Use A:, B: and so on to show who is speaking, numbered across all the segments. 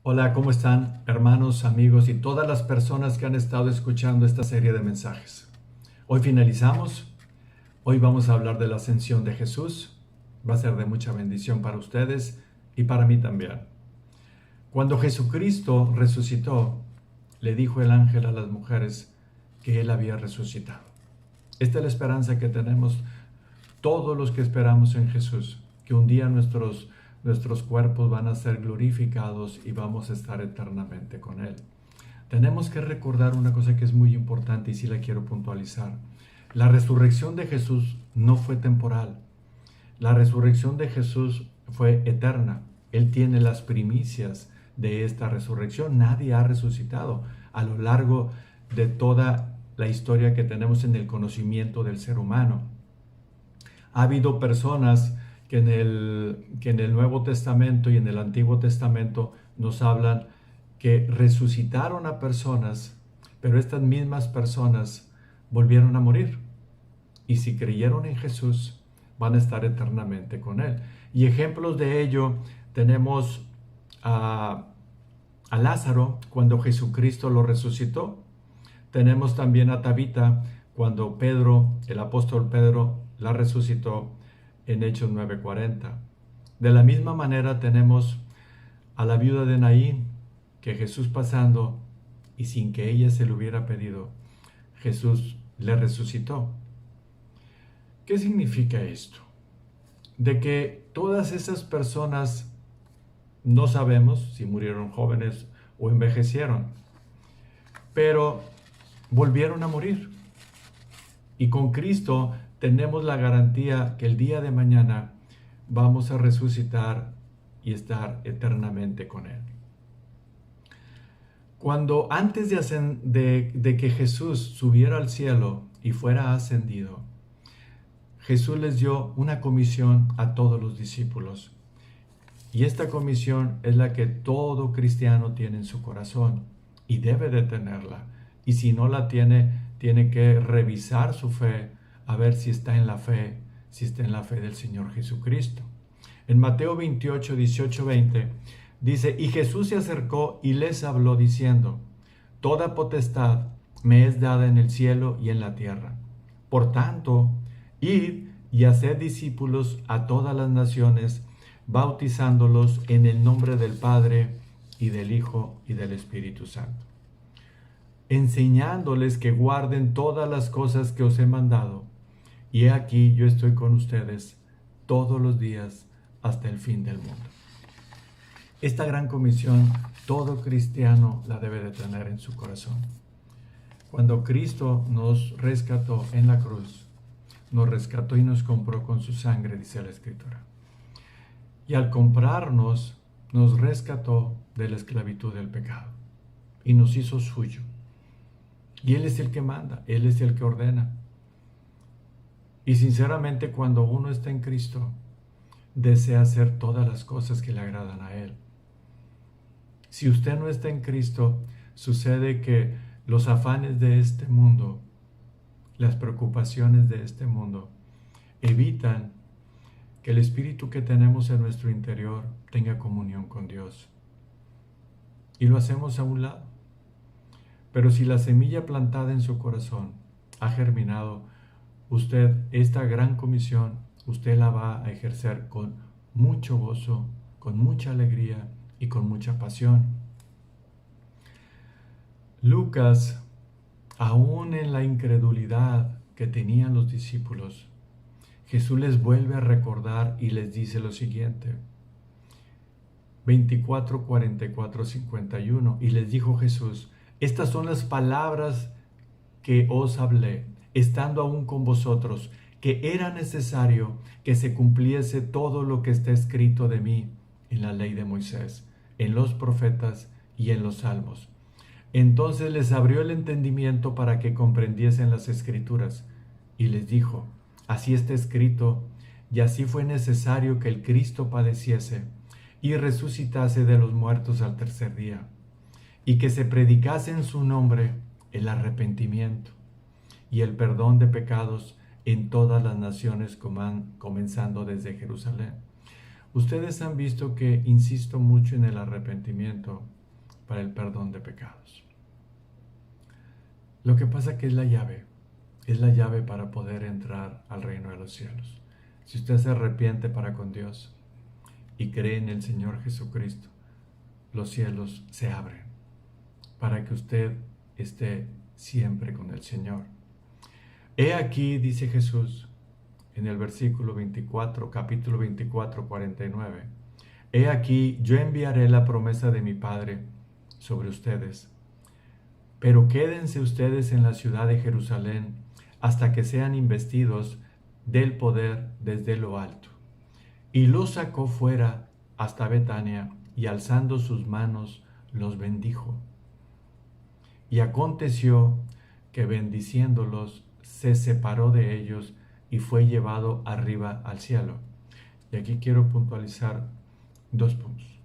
A: Hola, ¿cómo están, hermanos, amigos y todas las personas que han estado escuchando esta serie de mensajes? Hoy finalizamos. Hoy vamos a hablar de la ascensión de Jesús. Va a ser de mucha bendición para ustedes y para mí también. Cuando Jesucristo resucitó, le dijo el ángel a las mujeres que Él había resucitado. Esta es la esperanza que tenemos todos los que esperamos en Jesús, que un día nuestros cuerpos van a ser glorificados y vamos a estar eternamente con Él. Tenemos que recordar una cosa que es muy importante y sí la quiero puntualizar. La resurrección de Jesús no fue temporal. La resurrección de Jesús fue eterna. Él tiene las primicias de esta resurrección. Nadie ha resucitado a lo largo de toda la historia que tenemos en el conocimiento del ser humano. Ha habido personas que en el Nuevo Testamento y en el Antiguo Testamento nos hablan que resucitaron a personas, pero estas mismas personas volvieron a morir. Y si creyeron en Jesús, van a estar eternamente con Él. Y ejemplos de ello tenemos a Lázaro cuando Jesucristo lo resucitó. Tenemos también a Tabita cuando el apóstol Pedro, la resucitó en Hechos 9:40. De la misma manera tenemos a la viuda de Naín, que Jesús pasando y sin que ella se lo hubiera pedido, Jesús le resucitó. ¿Qué significa esto? De que todas esas personas no sabemos si murieron jóvenes o envejecieron, pero volvieron a morir. Y con Cristo tenemos la garantía que el día de mañana vamos a resucitar y estar eternamente con Él. Cuando antes de que Jesús subiera al cielo y fuera ascendido, Jesús les dio una comisión a todos los discípulos. Y esta comisión es la que todo cristiano tiene en su corazón y debe de tenerla. Y si no la tiene, tiene que revisar su fe a ver si está en la fe, del Señor Jesucristo. En Mateo 28, 18, 20 dice: y Jesús se acercó y les habló diciendo: toda potestad me es dada en el cielo y en la tierra. Por tanto, id y haced discípulos a todas las naciones, bautizándolos en el nombre del Padre y del Hijo y del Espíritu Santo, enseñándoles que guarden todas las cosas que os he mandado. Y he aquí, yo estoy con ustedes todos los días hasta el fin del mundo. Esta gran comisión, todo cristiano la debe de tener en su corazón. Cuando Cristo nos rescató en la cruz, nos rescató y nos compró con su sangre, dice la Escritura. Y al comprarnos, nos rescató de la esclavitud del pecado y nos hizo suyo. Y Él es el que manda, Él es el que ordena. Y sinceramente, cuando uno está en Cristo, desea hacer todas las cosas que le agradan a Él. Si usted no está en Cristo, sucede que los afanes de este mundo, las preocupaciones de este mundo, evitan que el espíritu que tenemos en nuestro interior tenga comunión con Dios. Y lo hacemos a un lado. Pero si la semilla plantada en su corazón ha germinado, usted, esta gran comisión, usted la va a ejercer con mucho gozo, con mucha alegría y con mucha pasión. Lucas, aún en la incredulidad que tenían los discípulos, Jesús les vuelve a recordar y les dice lo siguiente. 24, 44, 51. Y les dijo Jesús: estas son las palabras que os hablé, estando aún con vosotros, que era necesario que se cumpliese todo lo que está escrito de mí en la ley de Moisés, en los profetas y en los salmos. Entonces les abrió el entendimiento para que comprendiesen las Escrituras, y les dijo: así está escrito, y así fue necesario que el Cristo padeciese y resucitase de los muertos al tercer día, y que se predicase en su nombre el arrepentimiento y el perdón de pecados en todas las naciones, comenzando desde Jerusalén. Ustedes han visto que insisto mucho en el arrepentimiento para el perdón de pecados. Lo que pasa que es la llave para poder entrar al reino de los cielos. Si usted se arrepiente para con Dios y cree en el Señor Jesucristo, los cielos se abren para que usted esté siempre con el Señor. He aquí, dice Jesús en el versículo 24, capítulo 24, 49. He aquí, yo enviaré la promesa de mi Padre sobre ustedes. Pero quédense ustedes en la ciudad de Jerusalén hasta que sean investidos del poder desde lo alto. Y los sacó fuera hasta Betania, y alzando sus manos los bendijo. Y aconteció que bendiciéndolos se separó de ellos y fue llevado arriba al cielo. Y aquí quiero puntualizar 2 puntos.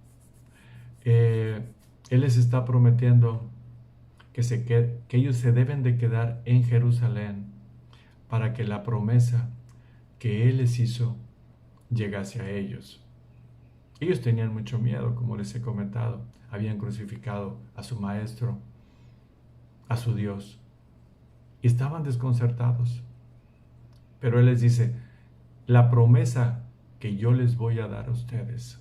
A: Él les está prometiendo que ellos se deben de quedar en Jerusalén para que la promesa que Él les hizo llegase a ellos. Ellos tenían mucho miedo, como les he comentado. Habían crucificado a su maestro, a su Dios, y estaban desconcertados. Pero Él les dice, la promesa que yo les voy a dar a ustedes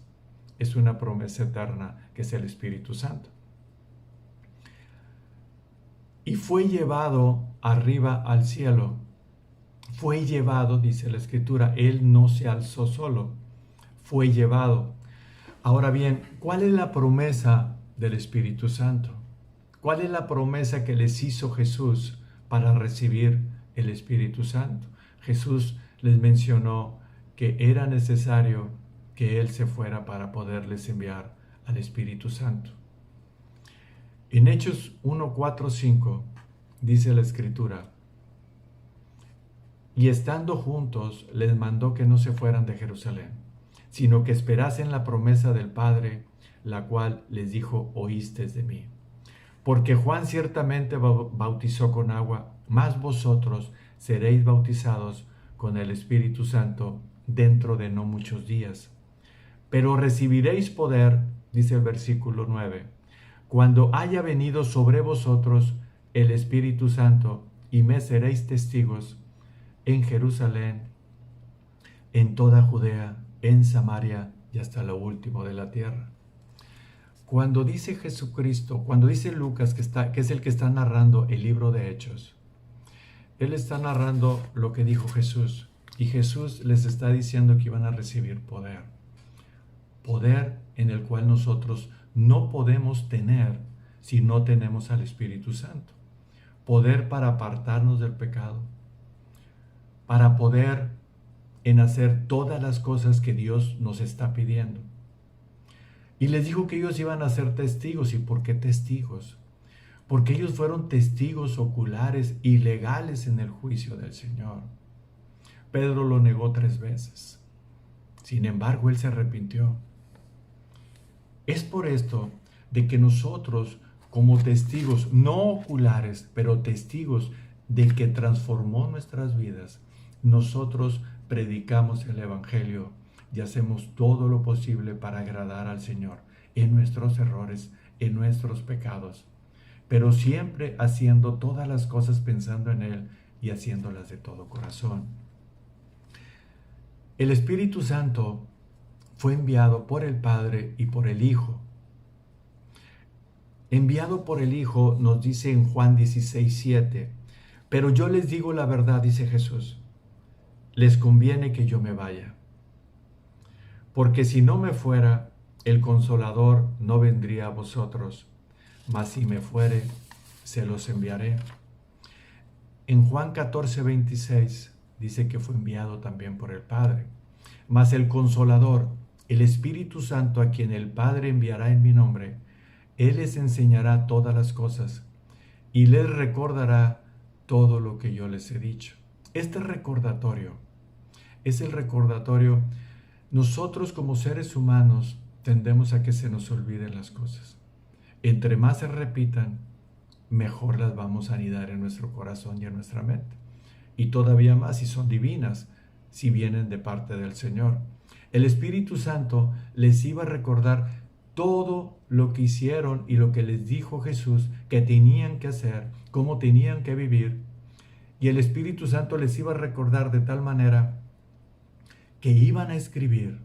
A: es una promesa eterna, que es el Espíritu Santo. Y fue llevado arriba al cielo. Fue llevado, dice la Escritura, Él no se alzó solo, fue llevado. Ahora bien, ¿cuál es la promesa del Espíritu Santo? ¿Cuál es la promesa que les hizo Jesús para recibir el Espíritu Santo? Jesús les mencionó que era necesario que Él se fuera para poderles enviar al Espíritu Santo. En Hechos 1, 4, 5 dice la Escritura, y estando juntos les mandó que no se fueran de Jerusalén, sino que esperasen la promesa del Padre, la cual les dijo, oístes de mí. Porque Juan ciertamente bautizó con agua, mas vosotros seréis bautizados con el Espíritu Santo dentro de no muchos días. Pero recibiréis poder, dice el versículo 9, cuando haya venido sobre vosotros el Espíritu Santo, y me seréis testigos en Jerusalén, en toda Judea, en Samaria y hasta lo último de la tierra. Cuando dice Jesucristo, cuando dice Lucas, que es el que está narrando el libro de Hechos, él está narrando lo que dijo Jesús, y Jesús les está diciendo que iban a recibir poder. Poder en el cual nosotros no podemos tener si no tenemos al Espíritu Santo. Poder para apartarnos del pecado, para poder en hacer todas las cosas que Dios nos está pidiendo. Y les dijo que ellos iban a ser testigos. ¿Y por qué testigos? Porque ellos fueron testigos oculares y legales en el juicio del Señor. Pedro lo negó 3 veces. Sin embargo, él se arrepintió. Es por esto de que nosotros, como testigos, no oculares, pero testigos del que transformó nuestras vidas, nosotros predicamos el Evangelio y hacemos todo lo posible para agradar al Señor en nuestros errores, en nuestros pecados, pero siempre haciendo todas las cosas pensando en Él y haciéndolas de todo corazón. El Espíritu Santo fue enviado por el Padre y por el Hijo. Enviado por el Hijo nos dice en Juan 16:7, pero yo les digo la verdad, dice Jesús, les conviene que yo me vaya. Porque si no me fuera, el Consolador no vendría a vosotros, mas si me fuere, se los enviaré. En Juan 14:26 dice que fue enviado también por el Padre. Mas el Consolador, el Espíritu Santo, a quien el Padre enviará en mi nombre, Él les enseñará todas las cosas y les recordará todo lo que yo les he dicho. Este recordatorio es el recordatorio. Nosotros como seres humanos tendemos a que se nos olviden las cosas. Entre más se repitan, mejor las vamos a anidar en nuestro corazón y en nuestra mente. Y todavía más si son divinas, si vienen de parte del Señor. El Espíritu Santo les iba a recordar todo lo que hicieron y lo que les dijo Jesús que tenían que hacer, cómo tenían que vivir. Y el Espíritu Santo les iba a recordar de tal manera que iban a escribir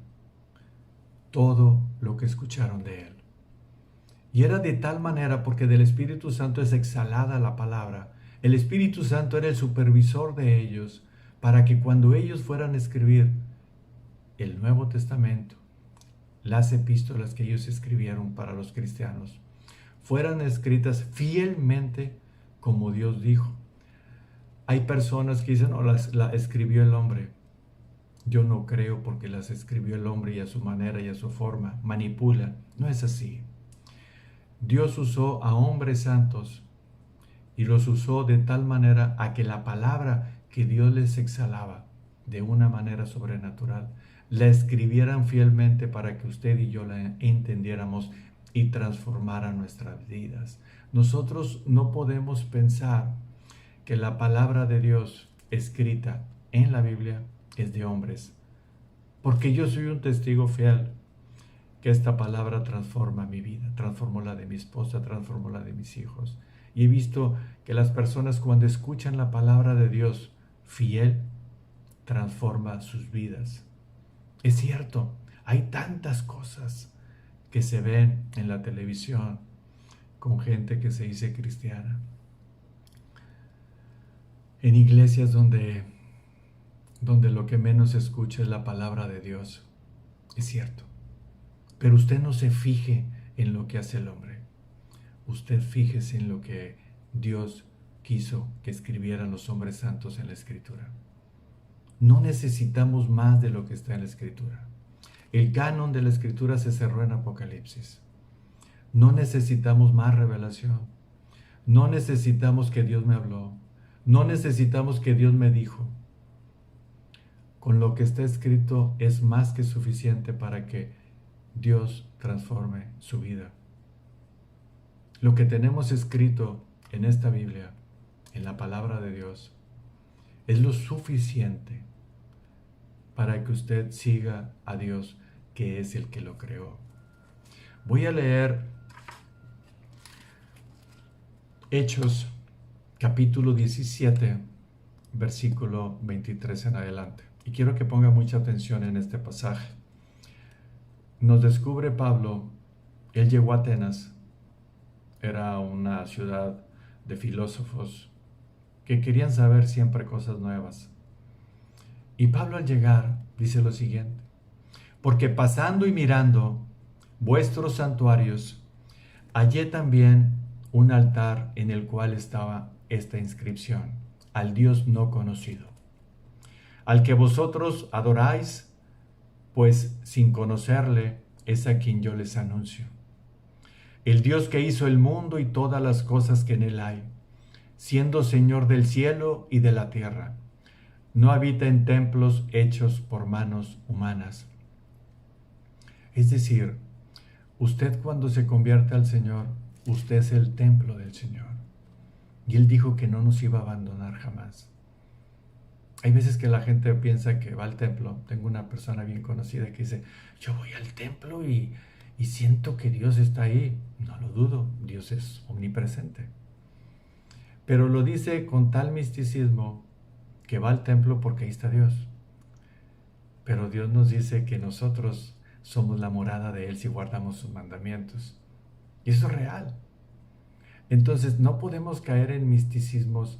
A: todo lo que escucharon de Él. Y era de tal manera porque del Espíritu Santo es exhalada la palabra. El Espíritu Santo era el supervisor de ellos para que cuando ellos fueran a escribir el Nuevo Testamento, las epístolas que ellos escribieron para los cristianos, fueran escritas fielmente como Dios dijo. Hay personas que dicen, las escribió el hombre. Yo no creo porque las escribió el hombre y a su manera y a su forma. Manipula. No es así. Dios usó a hombres santos y los usó de tal manera a que la palabra que Dios les exhalaba de una manera sobrenatural, la escribieran fielmente para que usted y yo la entendiéramos y transformara nuestras vidas. Nosotros no podemos pensar que la palabra de Dios escrita en la Biblia es de hombres, porque yo soy un testigo fiel que esta palabra transforma mi vida, transformó la de mi esposa, transformó la de mis hijos. Y he visto que las personas cuando escuchan la palabra de Dios fiel, transforma sus vidas. Es cierto, hay tantas cosas que se ven en la televisión con gente que se dice cristiana, en iglesias donde lo que menos se escucha es la palabra de Dios. Es cierto. Pero usted no se fije en lo que hace el hombre. Usted fíjese en lo que Dios quiso que escribieran los hombres santos en la Escritura. No necesitamos más de lo que está en la Escritura. El canon de la Escritura se cerró en Apocalipsis. No necesitamos más revelación. No necesitamos que Dios me habló. No necesitamos que Dios me dijo. Con lo que está escrito es más que suficiente para que Dios transforme su vida. Lo que tenemos escrito en esta Biblia, en la palabra de Dios, es lo suficiente para que usted siga a Dios, que es el que lo creó. Voy a leer Hechos, capítulo 17, versículo 23 en adelante. Y quiero que ponga mucha atención en este pasaje. Nos descubre Pablo, él llegó a Atenas, era una ciudad de filósofos que querían saber siempre cosas nuevas. Y Pablo al llegar dice lo siguiente: porque pasando y mirando vuestros santuarios, hallé también un altar en el cual estaba esta inscripción: al Dios no conocido, al que vosotros adoráis, pues sin conocerle es a quien yo les anuncio. El Dios que hizo el mundo y todas las cosas que en él hay, siendo Señor del cielo y de la tierra, no habita en templos hechos por manos humanas. Es decir, usted cuando se convierte al Señor, usted es el templo del Señor. Y Él dijo que no nos iba a abandonar jamás. Hay veces que la gente piensa que va al templo. Tengo una persona bien conocida que dice, yo voy al templo y siento que Dios está ahí. No lo dudo, Dios es omnipresente. Pero lo dice con tal misticismo que va al templo porque ahí está Dios. Pero Dios nos dice que nosotros somos la morada de Él si guardamos sus mandamientos. Y eso es real. Entonces no podemos caer en misticismos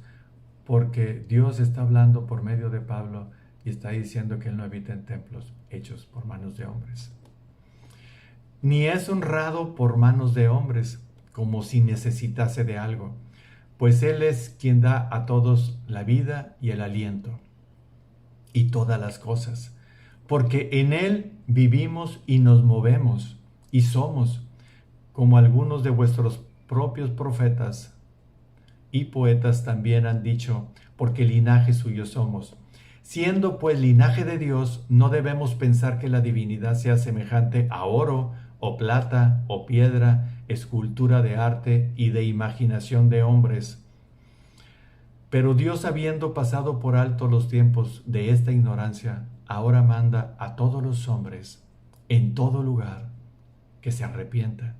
A: porque Dios está hablando por medio de Pablo y está diciendo que Él no habita en templos hechos por manos de hombres. Ni es honrado por manos de hombres, como si necesitase de algo, pues Él es quien da a todos la vida y el aliento y todas las cosas, porque en Él vivimos y nos movemos y somos, como algunos de vuestros propios profetas y poetas también han dicho, porque linaje suyo somos. Siendo pues linaje de Dios, no debemos pensar que la divinidad sea semejante a oro, o plata, o piedra, escultura de arte y de imaginación de hombres. Pero Dios, habiendo pasado por alto los tiempos de esta ignorancia, ahora manda a todos los hombres en todo lugar que se arrepientan,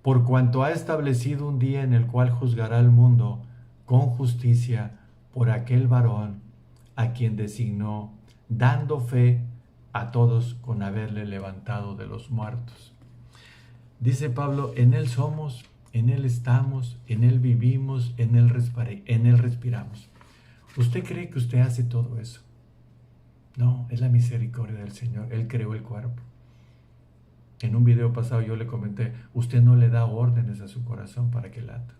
A: por cuanto ha establecido un día en el cual juzgará al mundo con justicia por aquel varón a quien designó, dando fe a todos con haberle levantado de los muertos. Dice Pablo, en Él somos, en Él estamos, en Él vivimos, en Él respiramos. ¿Usted cree que usted hace todo eso? No, es la misericordia del Señor. Él creó el cuerpo. En un video pasado yo le comenté, usted no le da órdenes a su corazón para que lata.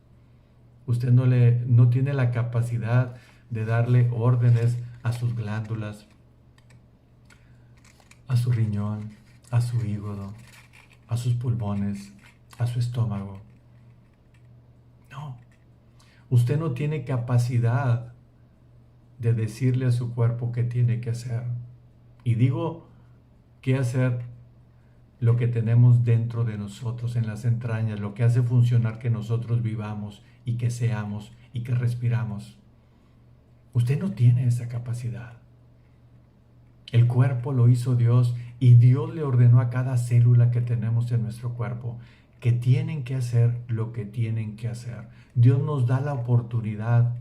A: Usted no tiene la capacidad de darle órdenes a sus glándulas, a su riñón, a su hígado, a sus pulmones, a su estómago. No. Usted no tiene capacidad de decirle a su cuerpo qué tiene que hacer. Y digo, qué hacer lo que tenemos dentro de nosotros, en las entrañas, lo que hace funcionar que nosotros vivamos y que seamos y que respiramos. Usted no tiene esa capacidad. El cuerpo lo hizo Dios y Dios le ordenó a cada célula que tenemos en nuestro cuerpo que tienen que hacer lo que tienen que hacer. Dios nos da la oportunidad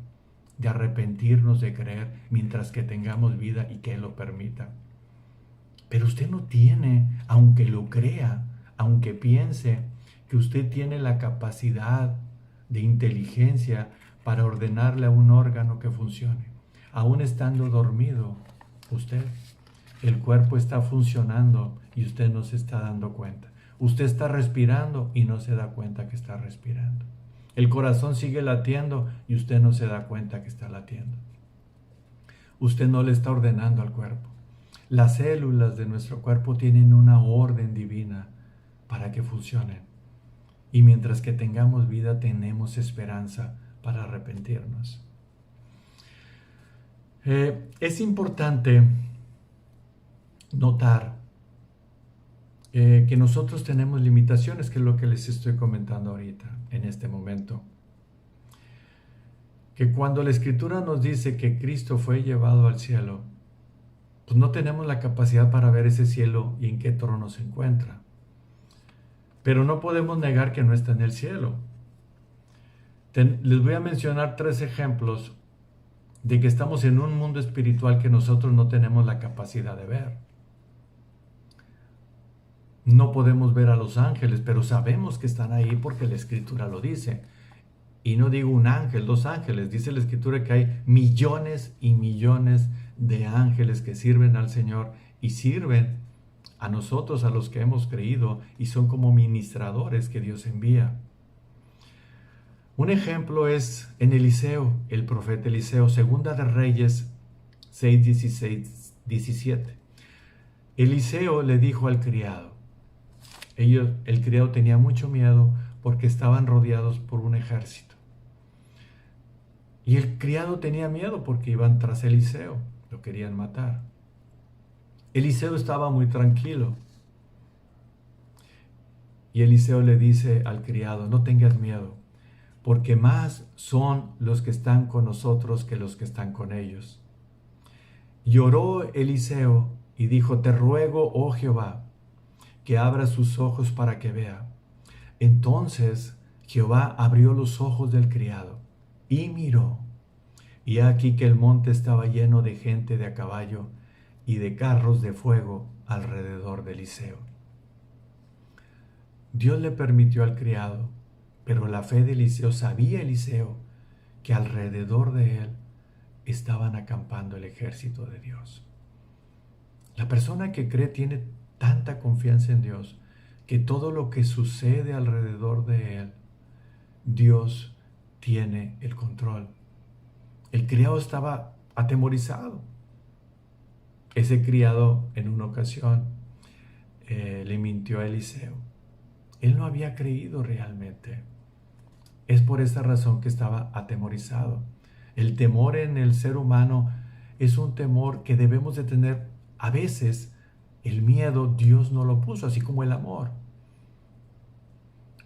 A: de arrepentirnos, de creer, mientras que tengamos vida y que Él lo permita. Pero usted no tiene, aunque lo crea, aunque piense que usted tiene la capacidad de inteligencia para ordenarle a un órgano que funcione. Aún estando dormido, el cuerpo está funcionando y usted no se está dando cuenta. Usted está respirando y no se da cuenta que está respirando. El corazón sigue latiendo y usted no se da cuenta que está latiendo. Usted no le está ordenando al cuerpo. Las células de nuestro cuerpo tienen una orden divina para que funcionen. Y mientras que tengamos vida, tenemos esperanza para arrepentirnos. Es importante notar que nosotros tenemos limitaciones, que es lo que les estoy comentando ahorita, en este momento. Que cuando la Escritura nos dice que Cristo fue llevado al cielo, pues no tenemos la capacidad para ver ese cielo y en qué trono se encuentra. Pero no podemos negar que no está en el cielo. Les voy a mencionar 3 ejemplos de que estamos en un mundo espiritual que nosotros no tenemos la capacidad de ver. No podemos ver a los ángeles, pero sabemos que están ahí porque la Escritura lo dice. Y no digo un ángel, 2 ángeles. Dice la Escritura que hay millones y millones de ángeles que sirven al Señor y sirven a nosotros, a los que hemos creído, y son como ministradores que Dios envía. Un ejemplo es en Eliseo, el profeta Eliseo, Segunda de Reyes 6, 16, 17. Eliseo le dijo al criado, el criado tenía mucho miedo porque estaban rodeados por un ejército. Y el criado tenía miedo porque iban tras Eliseo, lo querían matar. Eliseo estaba muy tranquilo. Y Eliseo le dice al criado, no tengas miedo, porque más son los que están con nosotros que los que están con ellos. Lloró Eliseo y dijo, te ruego, oh Jehová, que abra sus ojos para que vea. Entonces Jehová abrió los ojos del criado y miró. Y aquí que el monte estaba lleno de gente de a caballo y de carros de fuego alrededor de Eliseo. Dios le permitió al criado, pero la fe de Eliseo, sabía Eliseo que alrededor de él estaban acampando el ejército de Dios. La persona que cree tiene tanta confianza en Dios que todo lo que sucede alrededor de él, Dios tiene el control. El criado estaba atemorizado. Ese criado en una ocasión le mintió a Eliseo. Él no había creído realmente. Es por esa razón que estaba atemorizado. El temor en el ser humano es un temor que debemos de tener. A veces el miedo Dios no lo puso, así como el amor.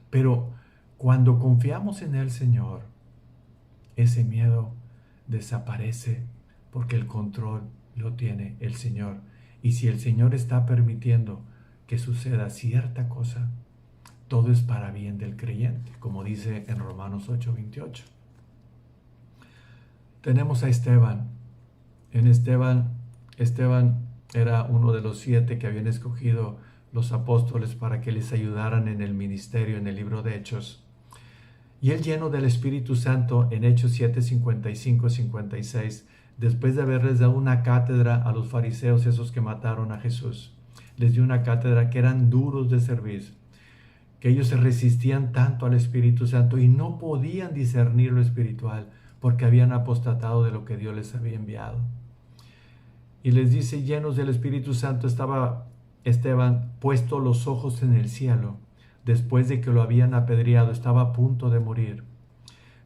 A: Pero cuando confiamos en el Señor, ese miedo desaparece porque el control lo tiene el Señor. Y si el Señor está permitiendo que suceda cierta cosa, todo es para bien del creyente, como dice en Romanos 8:28. Tenemos a Esteban. Esteban era uno de los 7 que habían escogido los apóstoles para que les ayudaran en el ministerio en el libro de Hechos. Y él, lleno del Espíritu Santo, en Hechos 7:55-56, después de haberles dado una cátedra a los fariseos, esos que mataron a Jesús, les dio una cátedra que eran duros de servir, que ellos se resistían tanto al Espíritu Santo y no podían discernir lo espiritual porque habían apostatado de lo que Dios les había enviado. Y les dice, llenos del Espíritu Santo, estaba Esteban puesto los ojos en el cielo. Después de que lo habían apedreado, estaba a punto de morir.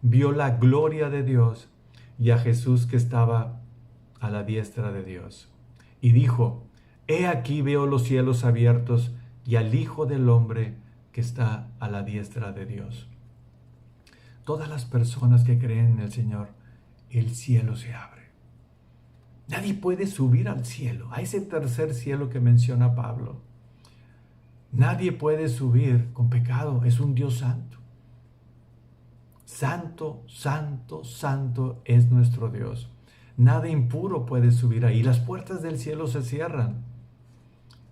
A: Vio la gloria de Dios y a Jesús que estaba a la diestra de Dios. Y dijo, he aquí veo los cielos abiertos y al Hijo del Hombre que está a la diestra de Dios. Todas las personas que creen en el Señor, el cielo se abre. Nadie puede subir al cielo, a ese tercer cielo que menciona Pablo. Nadie puede subir con pecado, es un Dios santo. Santo, santo, santo es nuestro Dios. Nada impuro puede subir ahí. Las puertas del cielo se cierran.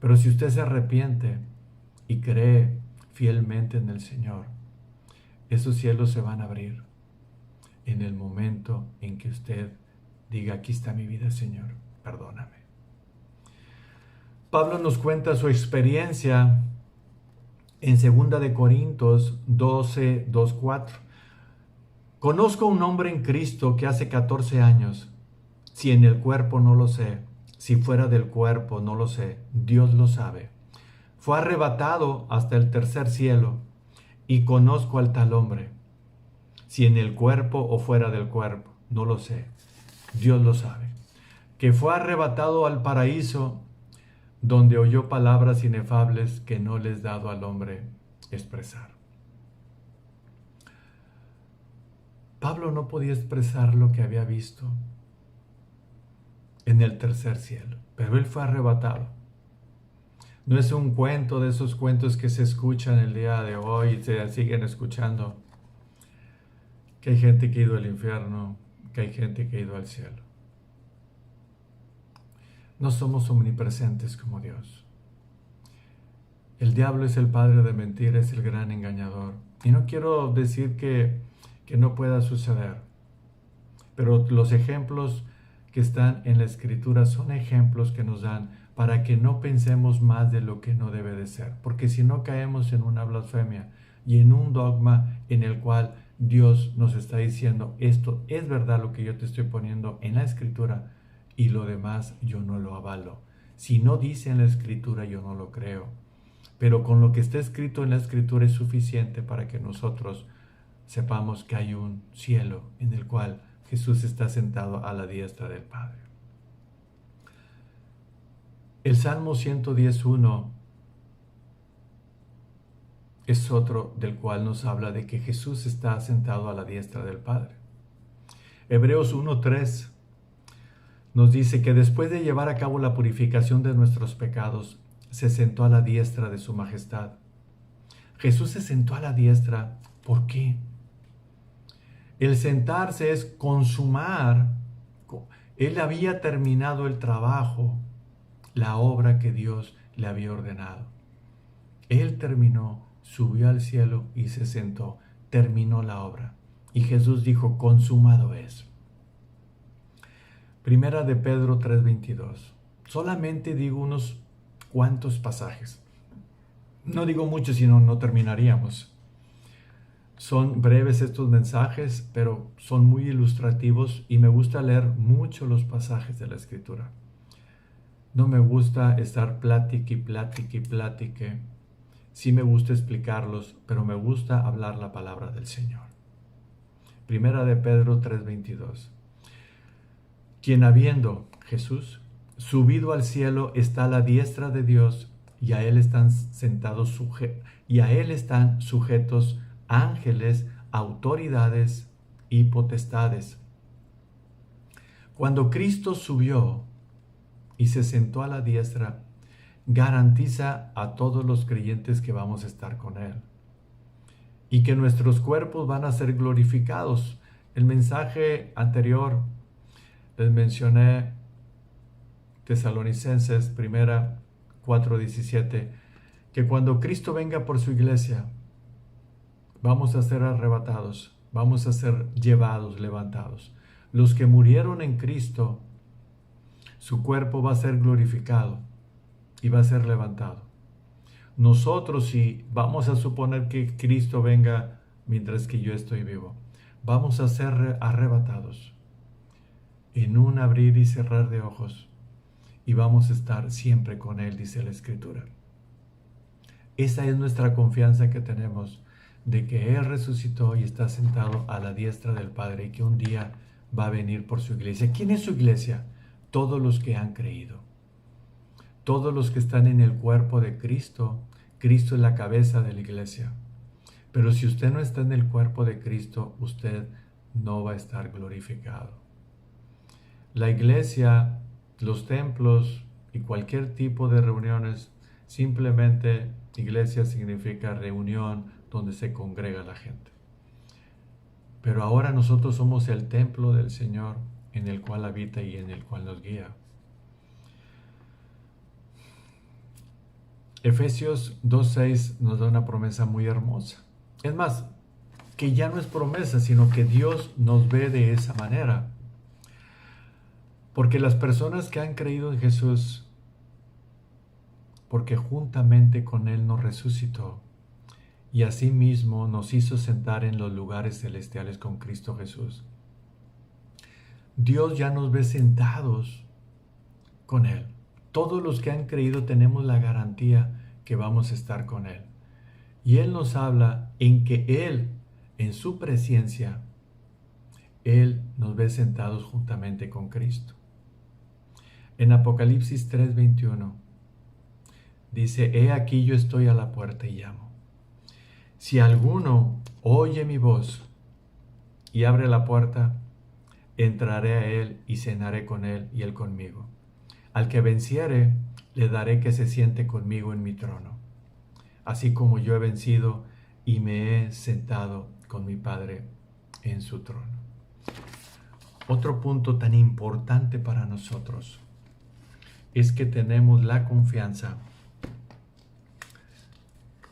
A: Pero si usted se arrepiente y cree fielmente en el Señor, esos cielos se van a abrir en el momento en que usted diga, aquí está mi vida, Señor, perdóname. Pablo nos cuenta su experiencia en 2 de Corintios 12, 2, 4. Conozco un hombre en Cristo que hace 14 años, si en el cuerpo no lo sé, si fuera del cuerpo no lo sé, Dios lo sabe. Fue arrebatado hasta el tercer cielo y conozco al tal hombre, si en el cuerpo o fuera del cuerpo, no lo sé, Dios lo sabe. Que fue arrebatado al paraíso, donde oyó palabras inefables que no les dado al hombre expresar. Pablo no podía expresar lo que había visto en el tercer cielo, pero él fue arrebatado. No es un cuento de esos cuentos que se escuchan el día de hoy y se siguen escuchando, que hay gente que ha ido al infierno, que hay gente que ha ido al cielo. No somos omnipresentes como Dios. El diablo es el padre de mentiras, es el gran engañador. Y no quiero decir que no pueda suceder, pero los ejemplos que están en la Escritura son ejemplos que nos dan para que no pensemos más de lo que no debe de ser, porque si no caemos en una blasfemia y en un dogma en el cual Dios nos está diciendo, esto es verdad lo que yo te estoy poniendo en la Escritura y lo demás yo no lo avalo. Si no dice en la Escritura, yo no lo creo. Pero con lo que está escrito en la Escritura es suficiente para que nosotros sepamos que hay un cielo en el cual Jesús está sentado a la diestra del Padre. El Salmo 110:1 es otro del cual nos habla de que Jesús está sentado a la diestra del Padre. Hebreos 1:3 nos dice que después de llevar a cabo la purificación de nuestros pecados, se sentó a la diestra de su majestad. Jesús se sentó a la diestra, ¿por qué? El sentarse es consumar. Él había terminado el trabajo, la obra que Dios le había ordenado. Él terminó, subió al cielo y se sentó, terminó la obra. Y Jesús dijo, consumado es. Primera de Pedro 3:22. Solamente digo unos cuantos pasajes. No digo mucho, sino no terminaríamos. Son breves estos mensajes, pero son muy ilustrativos y me gusta leer mucho los pasajes de la Escritura. No me gusta estar plática y plática y plática. Sí me gusta explicarlos, pero me gusta hablar la palabra del Señor. Primera de Pedro 3:22. Quien habiendo, Jesús, subido al cielo está a la diestra de Dios y a él están sujetos ángeles, autoridades y potestades. Cuando Cristo subió, y se sentó a la diestra, garantiza a todos los creyentes que vamos a estar con Él y que nuestros cuerpos van a ser glorificados. El mensaje anterior les mencioné Tesalonicenses, primera 4:17, que cuando Cristo venga por su iglesia, vamos a ser arrebatados, vamos a ser llevados, levantados. Los que murieron en Cristo, su cuerpo va a ser glorificado y va a ser levantado. Nosotros, si vamos a suponer que Cristo venga mientras que yo estoy vivo, vamos a ser arrebatados en un abrir y cerrar de ojos y vamos a estar siempre con Él, dice la Escritura. Esa es nuestra confianza que tenemos de que Él resucitó y está sentado a la diestra del Padre y que un día va a venir por su iglesia. ¿Quién es su iglesia? Todos los que han creído. Todos los que están en el cuerpo de Cristo. Cristo es la cabeza de la iglesia. Pero si usted no está en el cuerpo de Cristo, usted no va a estar glorificado. La iglesia, los templos y cualquier tipo de reuniones, simplemente iglesia significa reunión donde se congrega la gente. Pero ahora nosotros somos el templo del Señor en el cual habita y en el cual nos guía. Efesios 2:6 nos da una promesa muy hermosa. Es más, que ya no es promesa, sino que Dios nos ve de esa manera. Porque las personas que han creído en Jesús, porque juntamente con Él nos resucitó y asimismo nos hizo sentar en los lugares celestiales con Cristo Jesús. Dios ya nos ve sentados con Él. Todos los que han creído tenemos la garantía que vamos a estar con Él. Y Él nos habla en que Él, en su presencia, Él nos ve sentados juntamente con Cristo. En Apocalipsis 3:21 dice: He aquí yo estoy a la puerta y llamo. Si alguno oye mi voz y abre la puerta, entraré a él y cenaré con él y él conmigo. Al que venciere, le daré que se siente conmigo en mi trono, así como yo he vencido y me he sentado con mi Padre en su trono. Otro punto tan importante para nosotros es que tenemos la confianza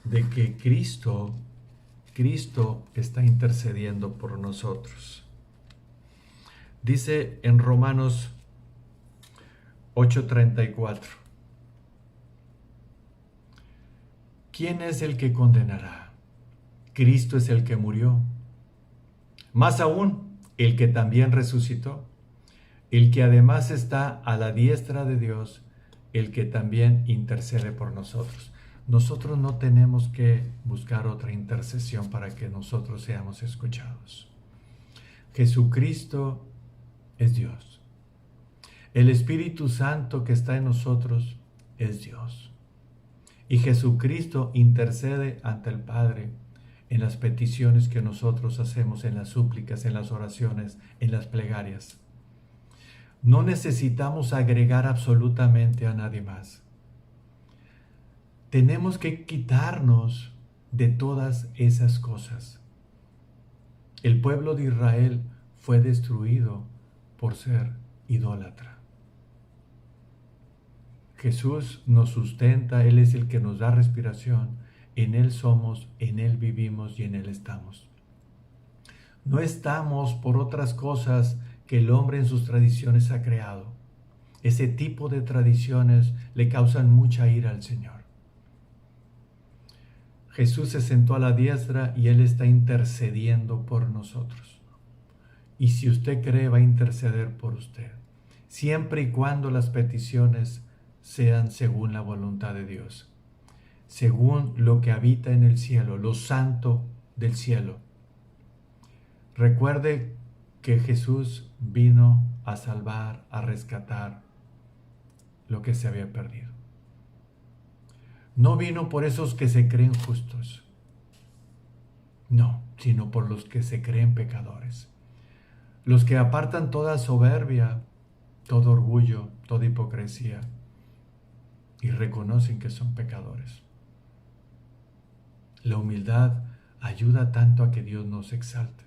A: de que Cristo está intercediendo por nosotros. Dice en Romanos 8:34, ¿quién es el que condenará? Cristo es el que murió. Más aún, el que también resucitó, el que además está a la diestra de Dios, el que también intercede por nosotros. Nosotros no tenemos que buscar otra intercesión para que nosotros seamos escuchados. Jesucristo es Dios. El Espíritu Santo que está en nosotros es Dios. Y Jesucristo intercede ante el Padre en las peticiones que nosotros hacemos, en las súplicas, en las oraciones, en las plegarias. No necesitamos agregar absolutamente a nadie más. Tenemos que quitarnos de todas esas cosas. El pueblo de Israel fue destruido por ser idólatra. Jesús nos sustenta, Él es el que nos da respiración, en Él somos, en Él vivimos y en Él estamos. No estamos por otras cosas que el hombre en sus tradiciones ha creado. Ese tipo de tradiciones le causan mucha ira al Señor. Jesús se sentó a la diestra y Él está intercediendo por nosotros. Y si usted cree, va a interceder por usted, siempre y cuando las peticiones sean según la voluntad de Dios, según lo que habita en el cielo, lo santo del cielo. Recuerde que Jesús vino a salvar, a rescatar lo que se había perdido. No vino por esos que se creen justos, no, sino por los que se creen pecadores, los que apartan toda soberbia todo orgullo, toda hipocresía y reconocen que son pecadores. La humildad ayuda tanto a que Dios nos exalte.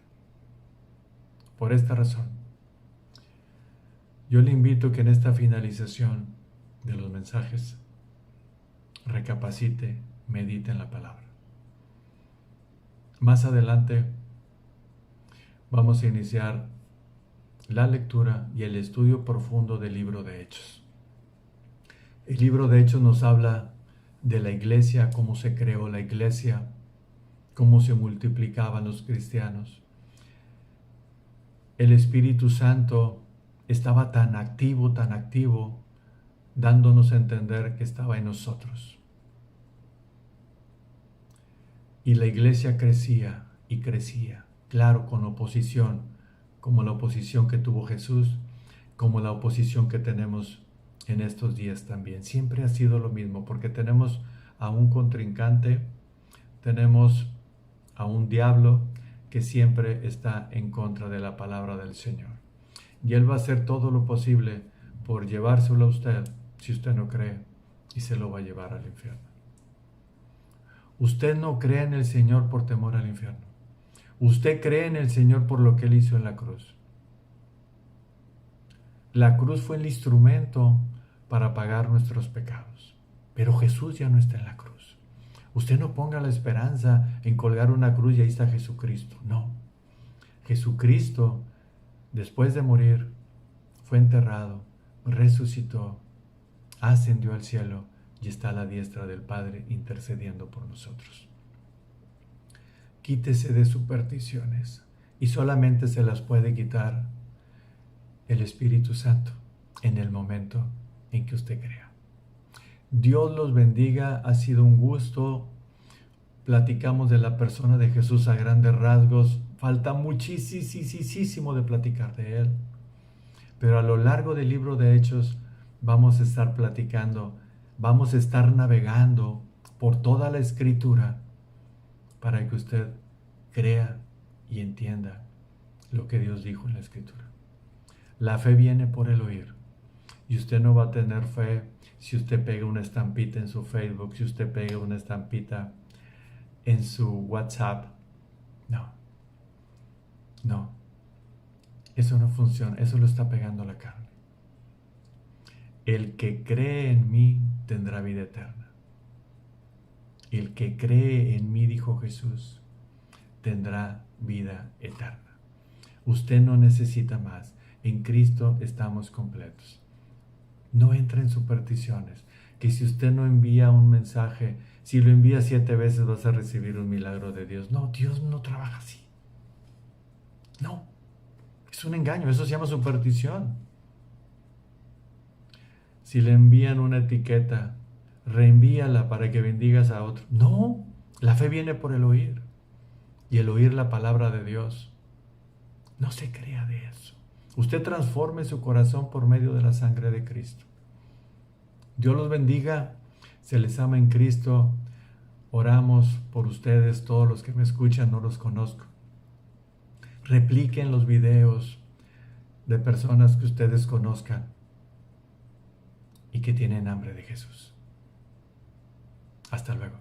A: Por esta razón, yo le invito que en esta finalización de los mensajes recapacite, medite en la palabra. Más adelante vamos a iniciar la lectura y el estudio profundo del libro de Hechos. El libro de Hechos nos habla de la iglesia, cómo se creó la iglesia, cómo se multiplicaban los cristianos. El Espíritu Santo estaba tan activo, dándonos a entender que estaba en nosotros. Y la iglesia crecía y crecía, claro, con oposición, como la oposición que tuvo Jesús, como la oposición que tenemos en estos días también. Siempre ha sido lo mismo, porque tenemos a un contrincante, tenemos a un diablo que siempre está en contra de la palabra del Señor. Y Él va a hacer todo lo posible por llevárselo a usted, si usted no cree, y se lo va a llevar al infierno. Usted no cree en el Señor por temor al infierno. Usted cree en el Señor por lo que Él hizo en la cruz. La cruz fue el instrumento para pagar nuestros pecados. Pero Jesús ya no está en la cruz. Usted no ponga la esperanza en colgar una cruz y ahí está Jesucristo. No. Jesucristo, después de morir, fue enterrado, resucitó, ascendió al cielo y está a la diestra del Padre intercediendo por nosotros. Quítese de supersticiones y solamente se las puede quitar el Espíritu Santo en el momento en que usted crea. Dios los bendiga, ha sido un gusto. Platicamos de la persona de Jesús a grandes rasgos. Falta muchísimo de platicar de Él. Pero a lo largo del libro de Hechos vamos a estar platicando, vamos a estar navegando por toda la Escritura para que usted crea y entienda lo que Dios dijo en la Escritura. La fe viene por el oír. Y usted no va a tener fe si usted pega una estampita en su Facebook, si usted pega una estampita en su WhatsApp. No. Eso no funciona. Eso lo está pegando la carne. El que cree en mí tendrá vida eterna. El que cree en mí, dijo Jesús, tendrá vida eterna. Usted no necesita más. En Cristo estamos completos. No entre en supersticiones, que si usted no envía un mensaje, si lo envía 7 veces vas a recibir un milagro de Dios. No, Dios no trabaja así. No, es un engaño, eso se llama superstición. Si le envían una etiqueta, reenvíala para que bendigas a otro. No, la fe viene por el oír, y el oír la palabra de Dios. No se crea de eso. Usted transforme su corazón por medio de la sangre de Cristo. Dios los bendiga, se les ama en Cristo. Oramos por ustedes, todos los que me escuchan, no los conozco. Repliquen los videos de personas que ustedes conozcan y que tienen hambre de Jesús. Hasta luego.